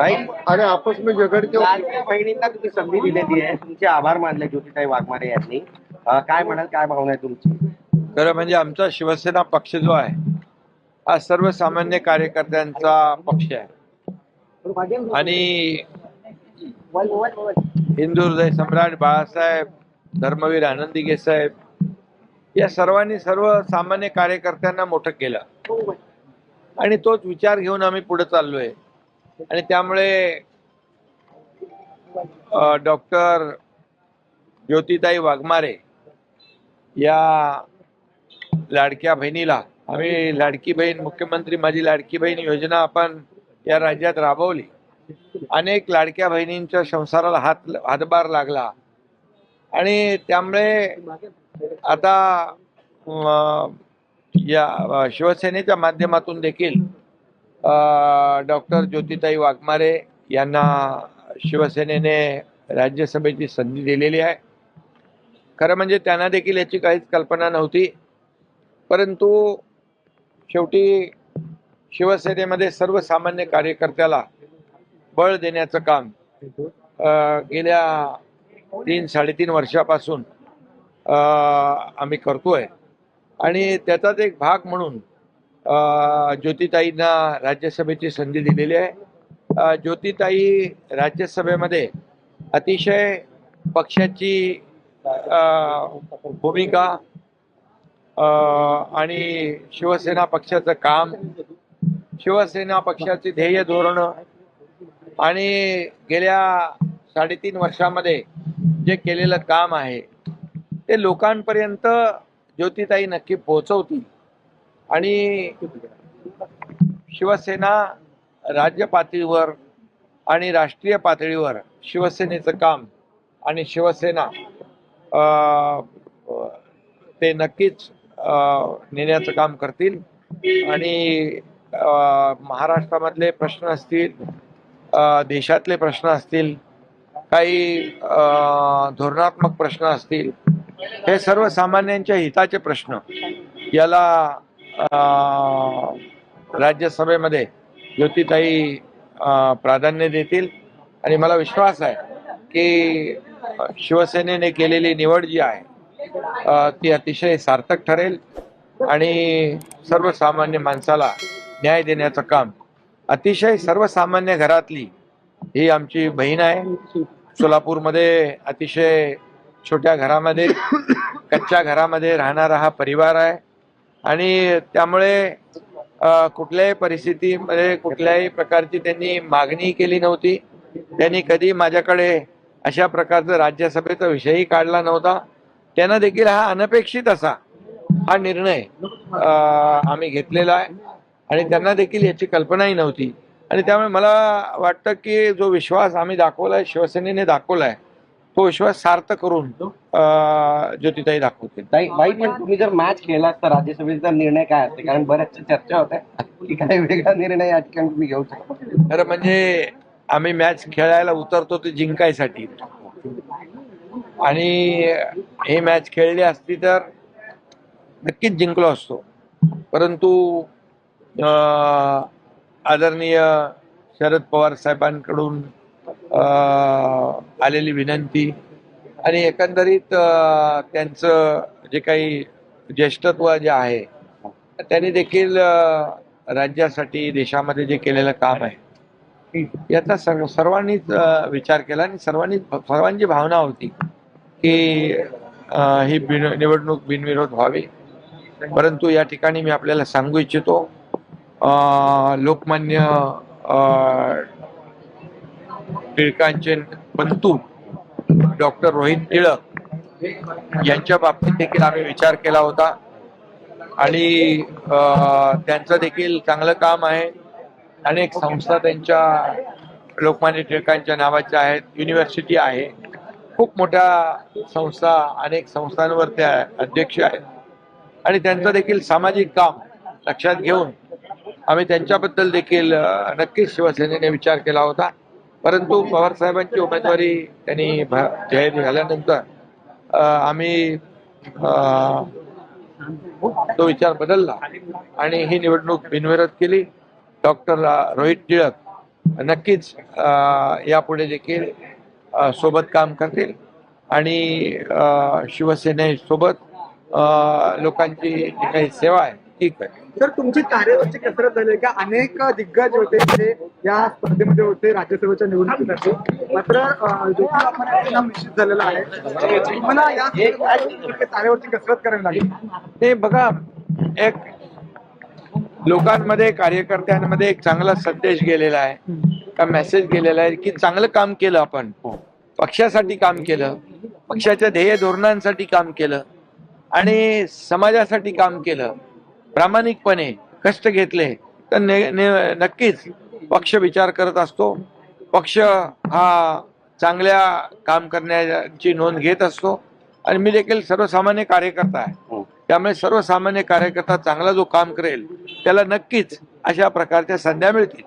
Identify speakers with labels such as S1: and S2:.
S1: भाई
S2: आणि आपस में झगड़ के
S1: लाडक्या बहिणींना तुम्ही संधी दिलेली आहे, तुमचे आभार मानले ज्योतिताई वाघमारे यांनी. काय म्हणाल, काय भावना आहे तुमची?
S3: खरं म्हणजे आमचा शिवसेना पक्ष जो आहे हा सर्वसामान्य कार्यकर्त्यांचा पक्ष आहे आणि हिंदू हृदय सम्राट बाळासाहेब, धर्मवीर आनंदी साहेब या सर्वांनी सर्वसामान्य कार्यकर्त्यांना मोठं केलं आणि तोच विचार घेऊन आम्ही पुढे चाललोय. आणि त्यामुळे डॉक्टर ज्योतिताई वाघमारे या लाडक्या बहिणीला आम्ही लाडकी बहीण, मुख्यमंत्री माझी लाडकी बहीण योजना आपण या राज्यात राबवली. अनेक लाडक्या बहिणींच्या संसाराला हातभार लागला आणि त्यामुळे आता या शिवसेनेच्या माध्यमातून देखील डॉक्टर ज्योतिताई वाघमारे यांना शिवसेनेने राज्यसभेची संधी दिलेली आहे. खरं म्हणजे त्यांना देखील याची काहीच कल्पना नव्हती, परंतु शेवटी शिवसेनेमध्ये सर्वसामान्य कार्यकर्त्याला बळ देण्याचं काम गेल्या 3-3.5 वर्षापासून आम्ही करतोय आणि त्याचाच एक भाग म्हणून ज्योतिताईंना राज्यसभेची संधी दिलेली आहे. ज्योतिताई राज्यसभेमध्ये अतिशय पक्षाची भूमिका आणि शिवसेना पक्षाचं काम, शिवसेना पक्षाची ध्येय धोरणं आणि गेल्या 3.5 वर्षामध्ये जे केलेलं काम आहे ते लोकांपर्यंत ज्योतिताई नक्की पोहोचवतील आणि शिवसेना राज्य पातळीवर आणि राष्ट्रीय पातळीवर शिवसेनेचं काम आणि शिवसेना ते नक्कीच नेण्याचं काम करतील. आणि महाराष्ट्रामधले प्रश्न असतील, देशातले प्रश्न असतील, काही धोरणात्मक प्रश्न असतील, हे सर्वसामान्यांच्या हिताचे प्रश्न याला राज्यसभेमध्ये ज्योतिताई प्राधान्य देतील. आणि मला विश्वास आहे की शिवसेनेने केलेली निवड जी आहे ती अतिशय सार्थक ठरेल आणि सर्वसामान्य माणसाला न्याय देण्याचं काम, अतिशय सर्वसामान्य घरातली ही आमची बहीण आहे. सोलापूरमध्ये अतिशय छोट्या घरामध्ये, कच्च्या घरामध्ये राहणारा हा परिवार आहे आणि त्यामुळे कुठल्याही परिस्थितीमध्ये कुठल्याही प्रकारची त्यांनी मागणी केली नव्हती. त्यांनी कधी माझ्याकडे अशा प्रकारचा राज्यसभेचा विषयही काढला नव्हता. त्यांना देखील हा अनपेक्षित असा हा निर्णय आम्ही घेतलेला आहे आणि त्यांना देखील याची कल्पनाही नव्हती. आणि त्यामुळे मला वाटतं की जो विश्वास आम्ही दाखवलाय, शिवसेनेने दाखवलाय, तो विश्वास सार्थ करून ज्योतिताई दाखवतील.
S1: भाई पण तुम्ही जर मॅच केला तर राज्यसभेचा निर्णय काय असते? कारण बऱ्याचशा चर्चा होत्या की काही वेगळा निर्णय या ठिकाणी तुम्ही घेऊ शकता.
S3: खरं म्हणजे आम्ही मॅच खेळायला उतरतो ते जिंकायसाठी आणि हे मॅच खेळली असती तर नक्कीच जिंकलो असतो. परंतु आदरणीय शरद पवार साहेबांकडून आलेली विनंती आणि एकंदरीत त्यांचं जे काही ज्येष्ठत्व जे आहे त्यांनी देखील राज्यासाठी, देशामध्ये जे केलेलं काम आहे याचा सर्वांनीच विचार केला आणि सर्वांची भावना होती की ही निवडणूक बिनविरोध व्हावी. परंतु या ठिकाणी मी आपल्याला सांगू इच्छितो, लोकमान्य टिळकांचे पंतू डॉक्टर रोहित टिळक यांच्या बाबतीत देखील आम्ही विचार केला होता आणि त्यांचं देखील चांगलं काम आहे. अनेक संस्था त्यांच्या लोकमान्य टिळकांच्या नावाच्या आहेत, युनिव्हर्सिटी आहे, खूप मोठ्या संस्था, अनेक संस्थांवर त्या अध्यक्ष आहेत आणि त्यांचं देखील सामाजिक काम लक्षात घेऊन आम्ही त्यांच्याबद्दल देखील नक्कीच शिवसेनेने विचार केला होता. परंतु पवार साहेबांची उमेदवारी त्यांनी जाहीर झाल्यानंतर आम्ही तो विचार बदलला आणि ही निवडणूक बिनविरोध केली. डॉक्टर रोहित टिळक नक्कीच यापुढे देखील सोबत काम करतील आणि शिवसेनेसोबत लोकांची जी काही सेवा आहे ती करेल.
S4: सर तुमची कार्यावरची कसरत झाली का? अनेक दिग्गज होते जे या स्पर्धेमध्ये होते राज्यसभेच्या निवडणुकीसाठी, मात्र देखील आपण नाम निश्चित झालेलं आहे. तुम्हाला या कार्यावरची कसरत करावी लागेल.
S3: ते बघा, एक लोकांमध्ये कार्यकर्त्यांमध्ये एक चांगला संदेश गेलेला आहे, का मेसेज गेलेला आहे की चांगलं काम केलं, आपण पक्षासाठी काम केलं, पक्षाच्या ध्येय धोरणांसाठी काम केलं आणि समाजासाठी काम केलं, प्रामाणिकपणे कष्ट घेतले तर नक्कीच पक्ष विचार करत असतो. पक्ष हा चांगल्या काम करण्याची नोंद घेत असतो आणि मी देखील सर्वसामान्य कार्यकर्ता आहे, त्यामुळे सर्वसामान्य कार्यकर्ता चांगला जो काम करेल त्याला नक्कीच अशा प्रकारच्या संध्या मिळतील.